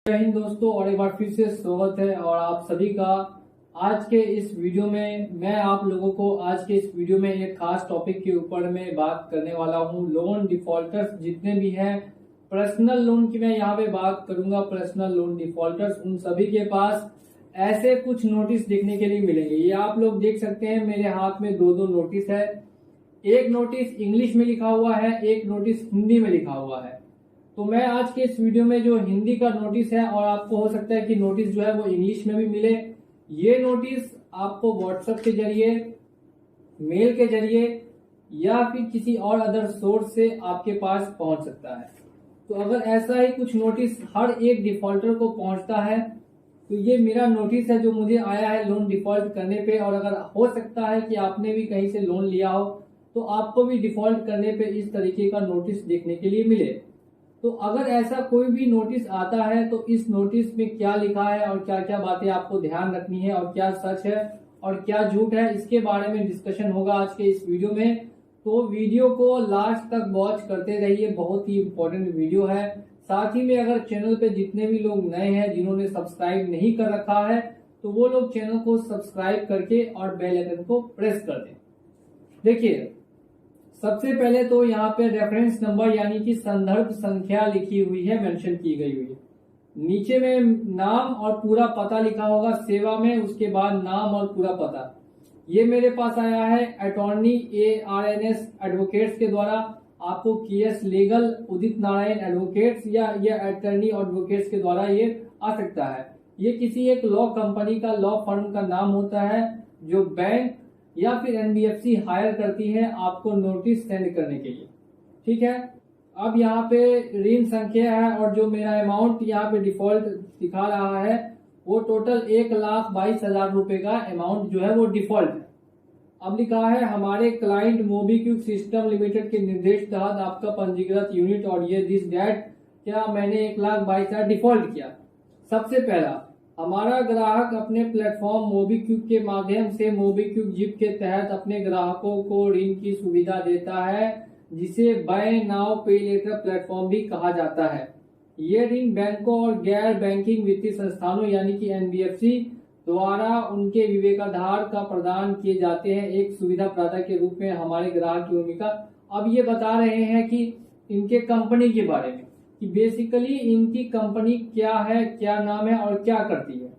जय हिंद दोस्तों, और एक बार फिर से स्वागत है। और आप सभी का आज के इस वीडियो में मैं आप लोगों को आज के इस वीडियो में एक खास टॉपिक के ऊपर में बात करने वाला हूं। लोन डिफॉल्टर्स जितने भी हैं, पर्सनल लोन की मैं यहाँ पे बात करूंगा। पर्सनल लोन डिफॉल्टर्स उन सभी के पास ऐसे कुछ नोटिस देखने के लिए मिलेंगे। ये आप लोग देख सकते हैं, मेरे हाथ में दो दो नोटिस है। एक नोटिस इंग्लिश में लिखा हुआ है, एक नोटिस हिंदी में लिखा हुआ है। तो मैं आज के इस वीडियो में जो हिंदी का नोटिस है, और आपको हो सकता है कि नोटिस जो है वो इंग्लिश में भी मिले, ये नोटिस आपको व्हाट्सएप के जरिए, मेल के जरिए या फिर किसी और अदर सोर्स से आपके पास पहुंच सकता है। तो अगर ऐसा ही कुछ नोटिस हर एक डिफॉल्टर को पहुंचता है तो ये मेरा नोटिस है जो मुझे आया है लोन डिफॉल्ट करने पे। और अगर हो सकता है कि आपने भी कहीं से लोन लिया हो तो आपको भी डिफॉल्ट करने पे इस तरीके का नोटिस देखने के लिए मिले। तो अगर ऐसा कोई भी नोटिस आता है तो इस नोटिस में क्या लिखा है और क्या क्या बातें आपको ध्यान रखनी है और क्या सच है और क्या झूठ है, इसके बारे में डिस्कशन होगा आज के इस वीडियो में। तो वीडियो को लास्ट तक वॉच करते रहिए, बहुत ही इंपॉर्टेंट वीडियो है। साथ ही में अगर चैनल पे जितने भी लोग नए हैं जिन्होंने सब्सक्राइब नहीं कर रखा है तो वो लोग चैनल को सब्सक्राइब करके और बेल आइकन को प्रेस कर दें। देखिए, सबसे पहले तो यहाँ पे रेफरेंस नंबर यानी कि संदर्भ संख्या लिखी हुई है, मेंशन की गई हुई है। नीचे में नाम और पूरा पता लिखा होगा सेवा में, उसके बाद नाम और पूरा पता। ये मेरे पास आया है अटॉर्नी ARNS एडवोकेट्स के द्वारा। आपको KS legal Udit Narayan advocates या ये अटॉर्नी एडवोकेट्स के द्वारा ये आ सकता है। ये किसी एक लॉ कंपनी का, लॉ फर्म का नाम होता है जो बैंक या फिर NBFC हायर करती है आपको नोटिस सेंड करने के लिए। ठीक है, अब यहाँ पे ऋण संख्या है और जो मेरा अमाउंट यहाँ पे डिफॉल्ट दिखा रहा है वो टोटल 1,22,000 रुपए का अमाउंट जो है वो डिफॉल्ट है। अब लिखा है हमारे क्लाइंट मोबीक्विक सिस्टम लिमिटेड के निर्देश तहत आपका पंजीकृत यूनिट और ये दिस डेट, क्या मैंने 1,22,000 डिफॉल्ट किया। सबसे पहला, हमारा ग्राहक अपने प्लेटफॉर्म मोबीक्विक के माध्यम से मोबीक्विक जिप के तहत अपने ग्राहकों को ऋण की सुविधा देता है, जिसे बाय नाउ पे लेटर प्लेटफॉर्म भी कहा जाता है। ये ऋण बैंकों और गैर बैंकिंग वित्तीय संस्थानों यानी कि NBFC द्वारा उनके विवेकाधार का प्रदान किए जाते हैं एक सुविधा प्रदाता के रूप में हमारे ग्राहक की भूमिका। अब ये बता रहे हैं कि इनके कंपनी के बारे में कि बेसिकली इनकी कंपनी क्या है, क्या नाम है और क्या करती है।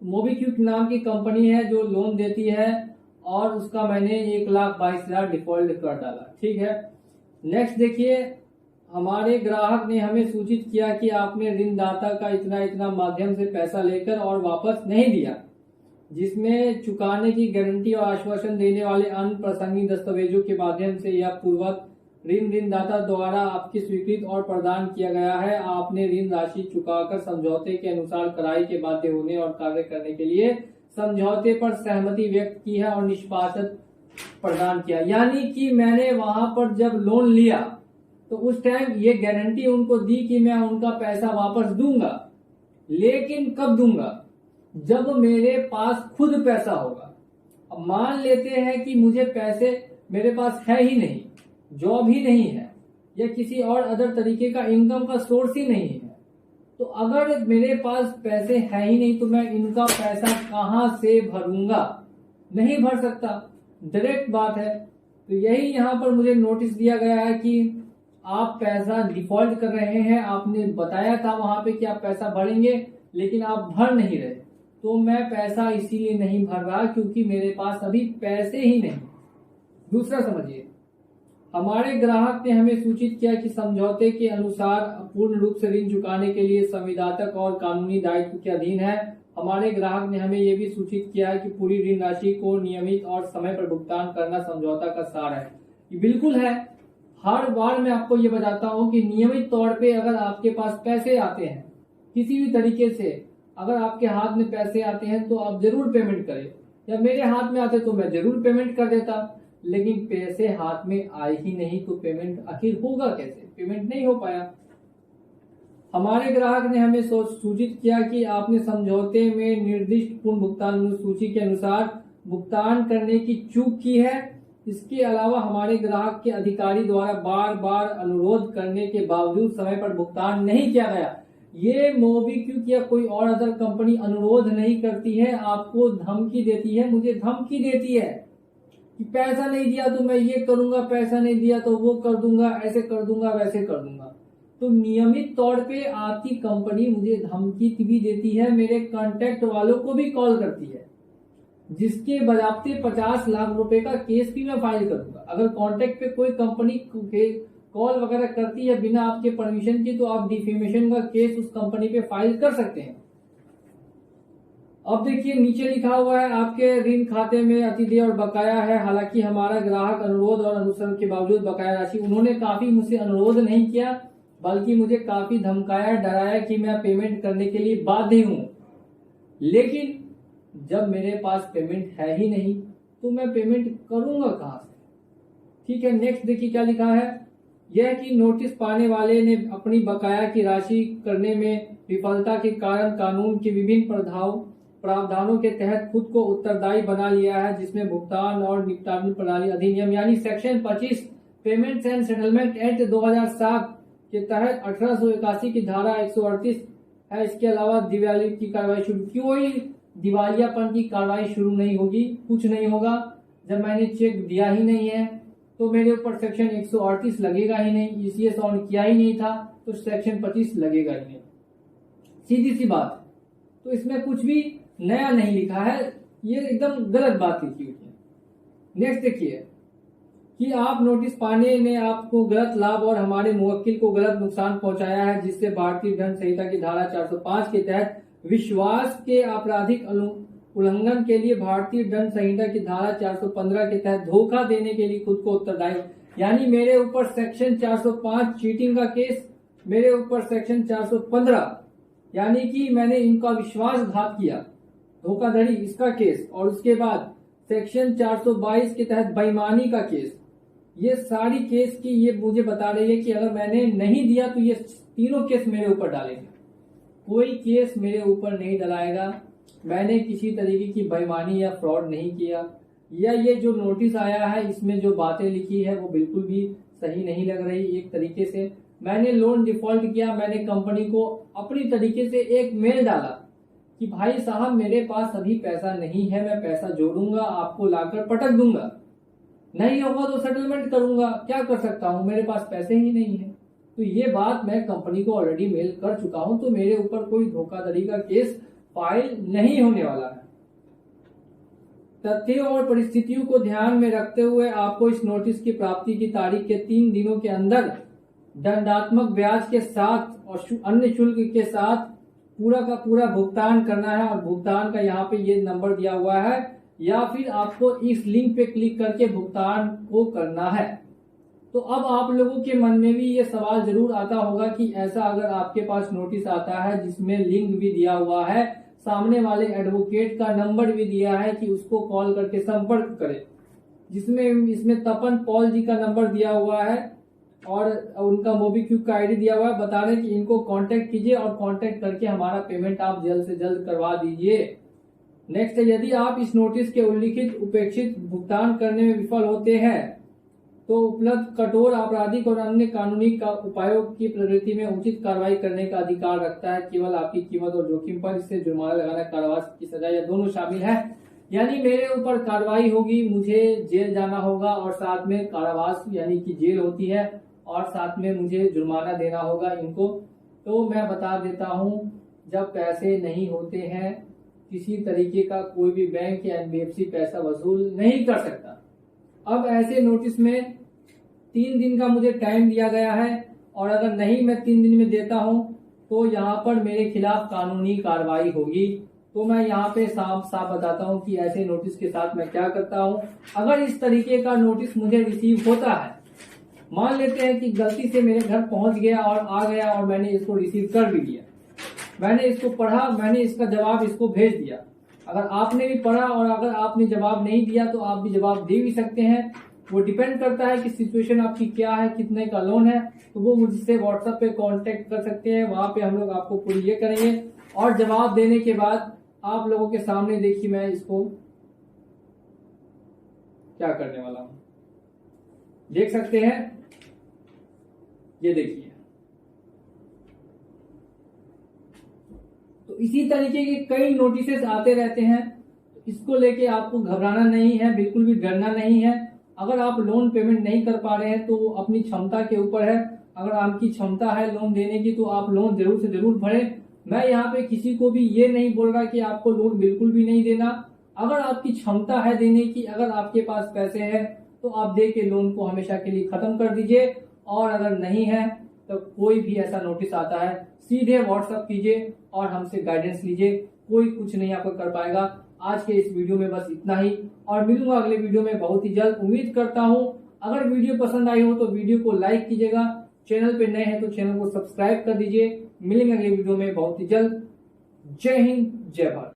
मोबीक्विक नाम की कंपनी है जो लोन देती है और उसका मैंने 1,22,000 डिफॉल्ट कर डाला। ठीक है, नेक्स्ट देखिए, हमारे ग्राहक ने हमें सूचित किया कि आपने ऋणदाता का इतना इतना माध्यम से पैसा लेकर और वापस नहीं दिया, जिसमें चुकाने की गारंटी और आश्वासन देने वाले अन्य प्रासंगिक दस्तावेजों के माध्यम से या पूर्वक ऋणदाता द्वारा आपकी स्वीकृत और प्रदान किया गया है। आपने ऋण राशि चुकाकर समझौते के अनुसार कराई के बाध्य होने और कार्य करने के लिए समझौते पर सहमति व्यक्त की है और निष्पादन प्रदान किया। यानी कि मैंने वहां पर जब लोन लिया तो उस टाइम ये गारंटी उनको दी कि मैं उनका पैसा वापस दूंगा, लेकिन कब दूंगा, जब मेरे पास खुद पैसा होगा। अब मान लेते हैं कि मुझे पैसे मेरे पास है ही नहीं, जॉब ही नहीं है या किसी और अदर तरीके का इनकम का सोर्स ही नहीं है, तो अगर मेरे पास पैसे है ही नहीं तो मैं इनका पैसा कहां से भरूंगा, नहीं भर सकता, डायरेक्ट बात है। तो यही यहाँ पर मुझे नोटिस दिया गया है कि आप पैसा डिफॉल्ट कर रहे हैं। आपने बताया था वहां पे कि आप पैसा भरेंगे लेकिन आप भर नहीं रहे, तो मैं पैसा इसीलिए नहीं भर रहा क्योंकि मेरे पास अभी पैसे ही नहीं। दूसरा समझिए, हमारे ग्राहक ने हमें सूचित किया कि समझौते के अनुसार पूर्ण रूप से ऋण चुकाने के लिए संविदात्मक और कानूनी दायित्व के अधीन है। हमारे ग्राहक ने हमें यह भी सूचित किया है कि पूरी ऋण राशि को नियमित और समय पर भुगतान करना समझौता का सार है। ये बिल्कुल है, हर बार मैं आपको ये बताता हूँ कि नियमित तौर पे अगर आपके पास पैसे आते हैं किसी भी तरीके से, अगर आपके हाथ में पैसे आते हैं तो आप जरूर पेमेंट करें, या मेरे हाथ में आते तो मैं जरूर पेमेंट कर देता, लेकिन पैसे हाथ में आए ही नहीं तो पेमेंट आखिर होगा कैसे, पेमेंट नहीं हो पाया। हमारे ग्राहक ने हमें सूचित किया कि आपने समझौते में निर्दिष्ट पूर्ण भुगतान सूची के अनुसार भुगतान करने की चूक की है। इसके अलावा हमारे ग्राहक के अधिकारी द्वारा बार बार अनुरोध करने के बावजूद समय पर भुगतान नहीं किया गया। ये मोबीक्विक या कोई और अदर कंपनी अनुरोध नहीं करती है, आपको धमकी देती है, मुझे धमकी देती है कि पैसा नहीं दिया तो मैं ये करूंगा, पैसा नहीं दिया तो वो कर दूंगा, ऐसे कर दूंगा, वैसे कर दूंगा। तो नियमित तौर पे आपकी कंपनी मुझे धमकी भी देती है, मेरे कांटेक्ट वालों को भी कॉल करती है, जिसके बजाते 50 लाख रुपए का केस भी मैं फाइल करूंगा। अगर कांटेक्ट पे कोई कंपनी कॉल वगैरह करती है बिना आपके परमिशन की, तो आप डिफेमेशन का केस उस कंपनी पे फाइल कर सकते हैं। अब देखिए नीचे लिखा हुआ है, आपके ऋण खाते में अतिदेय और बकाया है। हालांकि हमारा ग्राहक अनुरोध और अनुसरण के बावजूद बकाया राशि, उन्होंने काफी मुझसे अनुरोध नहीं किया, बल्कि मुझे काफी धमकाया, डराया कि मैं पेमेंट करने के लिए बाध्य हूं। लेकिन जब मेरे पास पेमेंट है ही नहीं तो मैं पेमेंट करूंगा कहां से? ठीक है, नेक्स्ट देखिए क्या लिखा है। यह कि नोटिस पाने वाले ने अपनी बकाया की राशि करने में विफलता के कारण कानून के विभिन्न प्रावधानों के तहत खुद को उत्तरदायी बना लिया है, जिसमें भुगतान और निपटान प्रणाली अधिनियम यानी section 25 payments and settlement act 2007 के तहत 1881 की धारा 138 है। इसके अलावा दिवाली की कार्रवाई शुरू, कोई दिवालियापन की कार्रवाई शुरू नहीं होगी, कुछ नहीं होगा। जब मैंने चेक दिया ही नहीं है तो मेरे ऊपर सेक्शन 138 लगेगा ही नहीं, ईसीएस ऑन किया ही नहीं था तो सेक्शन 25 लगेगा ही नहीं, सीधी सी बात। तो इसमें कुछ भी नया नहीं लिखा है, ये एकदम गलत बात लिखी हुई है। नेक्स्ट देखिए कि आप नोटिस पाने ने आपको गलत लाभ और हमारे मुवक्किल को गलत नुकसान पहुंचाया है, जिससे भारतीय दंड संहिता की धारा 405 के तहत विश्वास के आपराधिक उल्लंघन के लिए भारतीय दंड संहिता की धारा 415 के तहत धोखा देने के लिए खुद को उत्तरदायी, यानी मेरे ऊपर सेक्शन 405 चीटिंग का केस, मेरे ऊपर सेक्शन 415 यानी कि मैंने इनका विश्वासघात किया, धोखाधड़ी, इसका केस, और उसके बाद सेक्शन 422 के तहत बेईमानी का केस। ये सारी केस की ये मुझे बता रही है कि अगर मैंने नहीं दिया तो ये तीनों केस मेरे ऊपर डालेंगे। कोई केस मेरे ऊपर नहीं डलाएगा, मैंने किसी तरीके की बेईमानी या फ्रॉड नहीं किया, या ये जो नोटिस आया है इसमें जो बातें लिखी है वो बिल्कुल भी सही नहीं लग रही। एक तरीके से मैंने लोन डिफॉल्ट किया, मैंने कंपनी को अपनी तरीके से एक मेल डाला कि भाई साहब मेरे पास अभी पैसा नहीं है, मैं पैसा जोड़ूंगा, आपको लाकर पटक दूंगा, नहीं होगा तो सेटलमेंट करूंगा, क्या कर सकता हूं, मेरे पास पैसे ही नहीं है। तो ये बात मैं कंपनी को ऑलरेडी मेल कर चुका हूं, तो मेरे ऊपर कोई धोखाधड़ी का केस फाइल नहीं होने वाला है। तथ्यों और परिस्थितियों को ध्यान में रखते हुए आपको इस नोटिस की प्राप्ति की तारीख के 3 दिनों के अंदर दंडात्मक ब्याज के साथ और अन्य शुल्क के साथ पूरा का पूरा भुगतान करना है। और भुगतान का यहाँ पे ये नंबर दिया हुआ है, या फिर आपको इस लिंक पे क्लिक करके भुगतान को करना है। तो अब आप लोगों के मन में भी ये सवाल जरूर आता होगा कि ऐसा अगर आपके पास नोटिस आता है जिसमें लिंक भी दिया हुआ है, सामने वाले एडवोकेट का नंबर भी दिया है कि उसको कॉल करके संपर्क करें, जिसमें इसमें तपन पॉल जी का नंबर दिया हुआ है और उनका मोबीक्विक का आईडी दिया हुआ है, बता रहे कि इनको कांटेक्ट कीजिए और कांटेक्ट करके हमारा पेमेंट आप जल्द से जल्द करवा दीजिए। नेक्स्ट है, यदि आप इस नोटिस के उल्लिखित उपेक्षित भुगतान करने में विफल होते हैं तो उपलब्ध कठोर आपराधिक और अन्य कानूनी का उपायों की प्रवृत्ति में उचित कार्रवाई करने का अधिकार रखता है। केवल आपकी कीमत और जोखिम पर इससे जुर्माना लगाना, कारावास की सजा या दोनों शामिल है। यानी मेरे ऊपर कार्रवाई होगी, मुझे जेल जाना होगा और साथ में कारावास यानी कि जेल होती है और साथ में मुझे जुर्माना देना होगा इनको। तो मैं बता देता हूँ, जब पैसे नहीं होते हैं किसी तरीके का कोई भी बैंक या एनबीएफसी पैसा वसूल नहीं कर सकता। अब ऐसे नोटिस में 3 दिन का मुझे टाइम दिया गया है और अगर नहीं मैं 3 दिन में देता हूं तो यहाँ पर मेरे खिलाफ कानूनी कार्रवाई होगी। तो मैं यहाँ पे साफ साफ बताता हूँ कि ऐसे नोटिस के साथ मैं क्या करता हूँ। अगर इस तरीके का नोटिस मुझे रिसीव होता है, मान लेते हैं कि गलती से मेरे घर पहुंच गया और आ गया और मैंने इसको रिसीव कर भी लिया, मैंने इसको पढ़ा, मैंने इसका जवाब इसको भेज दिया। अगर आपने भी पढ़ा और अगर आपने जवाब नहीं दिया तो आप भी जवाब दे भी सकते हैं, वो डिपेंड करता है कि सिचुएशन आपकी क्या है, कितने का लोन है। तो वो मुझसे व्हाट्सएप पे कांटेक्ट कर सकते हैं, वहां पे हम लोग आपको पूरी ये करेंगे। और जवाब देने के बाद आप लोगों के सामने देखिए मैं इसको क्या करने वाला हूं, देख सकते हैं, ये देखिए तो इसी तरीके के कई नोटिसेस आते रहते हैं। इसको लेके आपको घबराना नहीं है, बिल्कुल भी डरना नहीं है। अगर आप लोन पेमेंट नहीं कर पा रहे हैं तो अपनी क्षमता के ऊपर है। अगर आपकी क्षमता है लोन देने की तो आप लोन जरूर से जरूर भरें। मैं यहाँ पे किसी को भी ये नहीं बोल रहा कि आपको लोन बिल्कुल भी नहीं देना। अगर आपकी क्षमता है देने की, अगर आपके पास पैसे हैं तो आप दे के लोन को हमेशा के लिए खत्म कर दीजिए। और अगर नहीं है तो कोई भी ऐसा नोटिस आता है सीधे व्हाट्सएप कीजिए और हमसे गाइडेंस लीजिए। कोई कुछ नहीं आपको कर पाएगा। आज के इस वीडियो में बस इतना ही और मिलूंगा अगले वीडियो में बहुत ही जल्द। उम्मीद करता हूं अगर वीडियो पसंद आई हो तो वीडियो को लाइक कीजिएगा। चैनल पे नए हैं तो चैनल को सब्सक्राइब कर दीजिए। मिलेंगे अगले वीडियो में बहुत ही जल्द। जय हिंद, जय भारत।